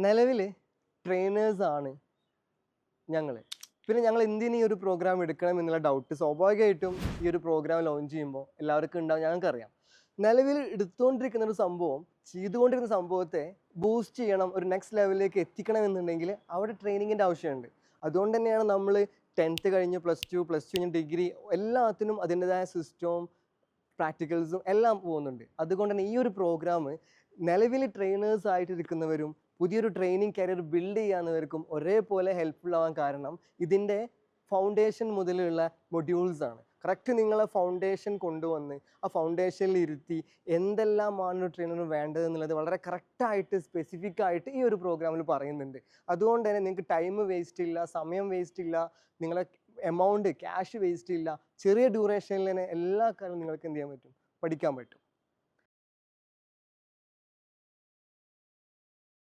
നിലവിൽ ട്രെയിനേഴ്സാണ് ഞങ്ങൾ. പിന്നെ ഞങ്ങൾ എന്തിന് ഈ ഒരു പ്രോഗ്രാം എടുക്കണം എന്നുള്ള ഡൗട്ട് സ്വാഭാവികമായിട്ടും ഈ ഒരു പ്രോഗ്രാം ലോഞ്ച് ചെയ്യുമ്പോൾ എല്ലാവർക്കും ഉണ്ടാവും. ഞങ്ങൾക്കറിയാം നിലവിൽ എടുത്തുകൊണ്ടിരിക്കുന്ന ഒരു സംഭവം, ചെയ്തുകൊണ്ടിരിക്കുന്ന സംഭവത്തെ ബൂസ്റ്റ് ചെയ്യണം, ഒരു നെക്സ്റ്റ് ലെവലിലേക്ക് എത്തിക്കണം എന്നുണ്ടെങ്കിൽ അവിടെ ട്രെയിനിങ്ങിൻ്റെ ആവശ്യമുണ്ട്. അതുകൊണ്ട് തന്നെയാണ് നമ്മൾ 10th കഴിഞ്ഞ് +2 കഴിഞ്ഞ് ഡിഗ്രി എല്ലാത്തിനും അതിൻ്റെതായ സിസ്റ്റവും പ്രാക്ടിക്കൽസും എല്ലാം പോകുന്നുണ്ട്. അതുകൊണ്ട് തന്നെ ഈ ഒരു പ്രോഗ്രാം നിലവിൽ ട്രെയിനേഴ്സ് ആയിട്ടിരിക്കുന്നവരും പുതിയൊരു ട്രെയിനിങ് കരിയർ ബിൽഡ് ചെയ്യാവുന്നവർക്കും ഒരേപോലെ ഹെൽപ്ഫുൾ ആവാൻ കാരണം ഇതിൻ്റെ ഫൗണ്ടേഷൻ മുതലുള്ള മൊഡ്യൂൾസ് ആണ്. കറക്റ്റ് നിങ്ങളെ ഫൗണ്ടേഷൻ കൊണ്ടുവന്ന് ആ ഫൗണ്ടേഷനിൽ ഇരുത്തി എന്തെല്ലാമാണ് ഒരു ട്രെയിനറിന് വേണ്ടതെന്നുള്ളത് വളരെ കറക്റ്റായിട്ട് സ്പെസിഫിക് ആയിട്ട് ഈ ഒരു പ്രോഗ്രാമിൽ പറയുന്നുണ്ട്. അതുകൊണ്ട് തന്നെ നിങ്ങൾക്ക് ടൈം വേസ്റ്റ് ഇല്ല, സമയം വേസ്റ്റ് ഇല്ല, നിങ്ങളെ എമൗണ്ട് ക്യാഷ് വേസ്റ്റ് ഇല്ല. ചെറിയ ഡ്യൂറേഷനിൽ തന്നെ എല്ലാ കാര്യവും നിങ്ങൾക്ക് എന്ത് ചെയ്യാൻ പറ്റും, പഠിക്കാൻ പറ്റും.